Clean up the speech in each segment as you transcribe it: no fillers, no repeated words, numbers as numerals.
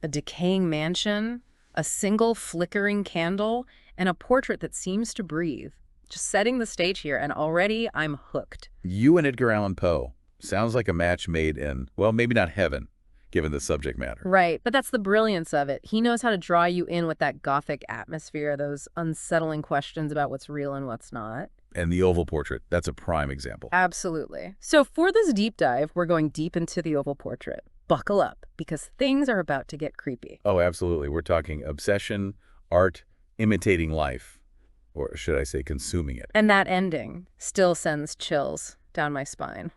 a decaying mansion, a single flickering candle, and a portrait that seems to breathe. Just setting the stage here, and already I'm hooked. You and Edgar Allan Poe. Sounds like a match made in, well, maybe not heaven, given the subject matter. Right, but that's the brilliance of it. He knows how to draw you in with that gothic atmosphere, those unsettling questions about what's real and what's not. And the oval portrait, that's a prime example. Absolutely. So for this deep dive, we're going deep into the oval portrait. Buckle up, because things are about to get creepy. Oh, absolutely. We're talking obsession, art, imitating life, or should I say consuming it. And that ending still sends chills down my spine.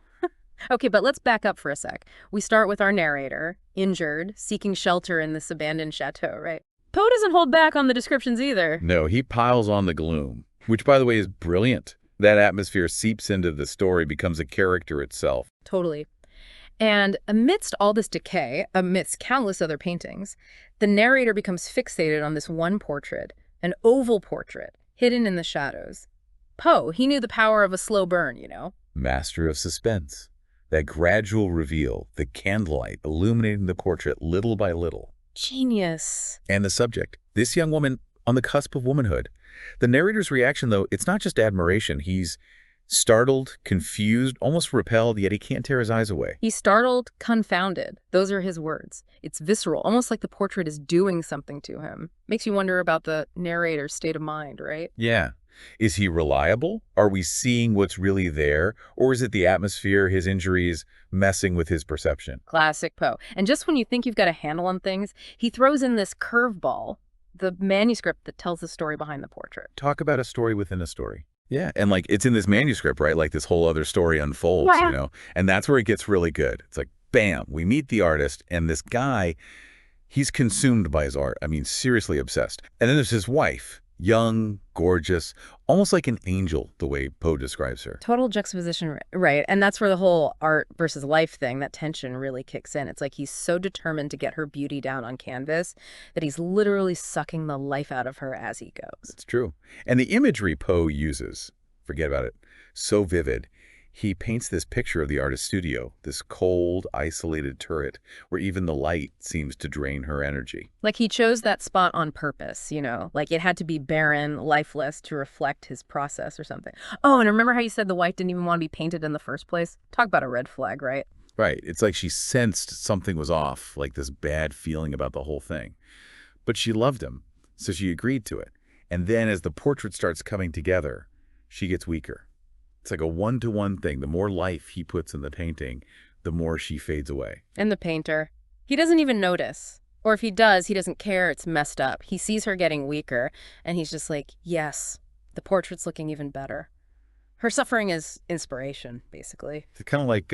Okay, but let's back up for a sec. We start with our narrator, injured, seeking shelter in this abandoned chateau, right? Poe doesn't hold back on the descriptions either. No, he piles on the gloom, which, by the way, is brilliant. That atmosphere seeps into the story, becomes a character itself. Totally. And amidst all this decay, amidst countless other paintings, the narrator becomes fixated on this one portrait, an oval portrait, hidden in the shadows. Poe, he knew the power of a slow burn, you know? Master of suspense. That gradual reveal, the candlelight illuminating the portrait little by little. Genius. And the subject, this young woman on the cusp of womanhood. The narrator's reaction, though, it's not just admiration. He's startled, confused, almost repelled, yet he can't tear his eyes away. He's startled, confounded. Those are his words. It's visceral, almost like the portrait is doing something to him. Makes you wonder about the narrator's state of mind, right? Yeah. Is he reliable? Are we seeing what's really there? Or is it the atmosphere, his injuries, messing with his perception? Classic Poe. And just when you think you've got a handle on things, he throws in this curveball, the manuscript that tells the story behind the portrait. Talk about a story within a story. Yeah, and like it's in this manuscript, right? Like this whole other story unfolds, Yeah. you know? And that's where it gets really good. It's like, bam, we meet the artist, and this guy, he's consumed by his art. I mean, seriously obsessed. And then there's his wife. Young, gorgeous, almost like an angel, the way Poe describes her. Total juxtaposition, right? And that's where the whole art versus life thing, that tension really kicks in. It's like he's so determined to get her beauty down on canvas that he's literally sucking the life out of her as he goes. It's true. And the imagery Poe uses, forget about it, so vivid. He paints this picture of the artist's studio, this cold, isolated turret, where even the light seems to drain her energy. Like he chose that spot on purpose, you know, like it had to be barren, lifeless to reflect his process or something. Oh, and remember how you said the wife didn't even want to be painted in the first place? Talk about a red flag, right? Right. It's like she sensed something was off, like this bad feeling about the whole thing. But she loved him, so she agreed to it. And then as the portrait starts coming together, she gets weaker. It's like a one-to-one thing. The more life he puts in the painting, the more she fades away. And the painter, he doesn't even notice. Or if he does, he doesn't care. It's messed up. He sees her getting weaker, and he's just like, yes, the portrait's looking even better. Her suffering is inspiration, basically. It's kind of like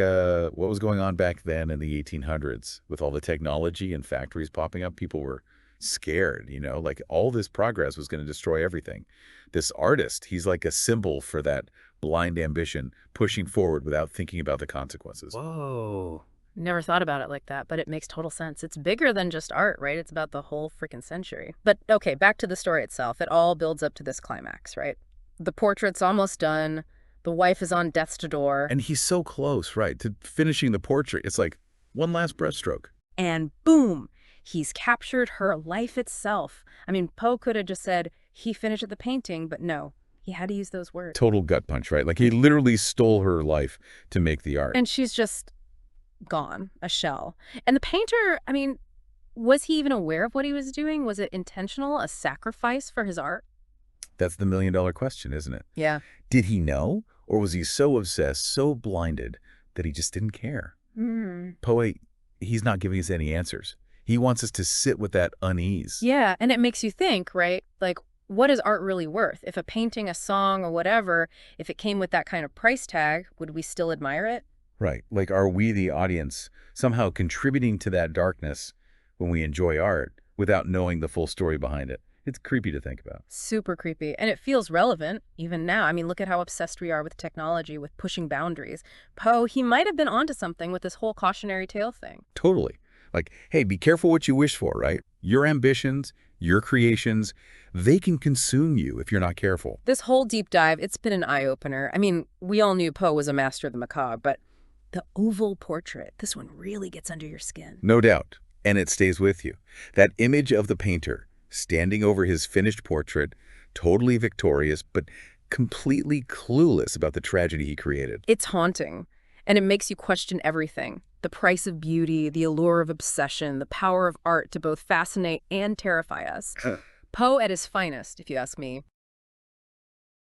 what was going on back then in the 1800s with all the technology and factories popping up. People were scared, you know, like all this progress was going to destroy everything. This artist, he's like a symbol for that blind ambition, pushing forward without thinking about the consequences. Whoa. Never thought about it like that, but it makes total sense. It's bigger than just art, right? It's about the whole freaking century. But okay, back to the story itself. It all builds up to this climax, right? The portrait's almost done. The wife is on death's door. And he's so close, right, to finishing the portrait. It's like one last brushstroke. And boom, he's captured her life itself. I mean, Poe could have just said he finished the painting, but no. He had to use those words. Total gut punch, right? Like he literally stole her life to make the art. And she's just gone, a shell. And the painter, I mean, was he even aware of what he was doing? Was it intentional, a sacrifice for his art? That's the million-dollar question, isn't it? Yeah. Did he know? Or was he so obsessed, so blinded, that he just didn't care? Poe, he's not giving us any answers. He wants us to sit with that unease. Yeah, and it makes you think, right? Like, what is art really worth? If a painting, a song, or whatever, if it came with that kind of price tag, would we still admire it? Right. Like, are we, the audience, somehow contributing to that darkness when we enjoy art without knowing the full story behind it? It's creepy to think about. Super creepy. And it feels relevant even now. I mean, look at how obsessed we are with technology, with pushing boundaries. Poe, he might have been onto something with this whole cautionary tale thing. Totally. Like, hey, be careful what you wish for, right? Your ambitions, your creations, they can consume you if you're not careful. This whole deep dive, it's been an eye-opener. I mean, we all knew Poe was a master of the macabre, but the oval portrait, this one really gets under your skin. No doubt. And it stays with you. That image of the painter standing over his finished portrait, totally victorious, but completely clueless about the tragedy he created. It's haunting, and it makes you question everything. The price of beauty, the allure of obsession, the power of art to both fascinate and terrify us. Poe at his finest, if you ask me.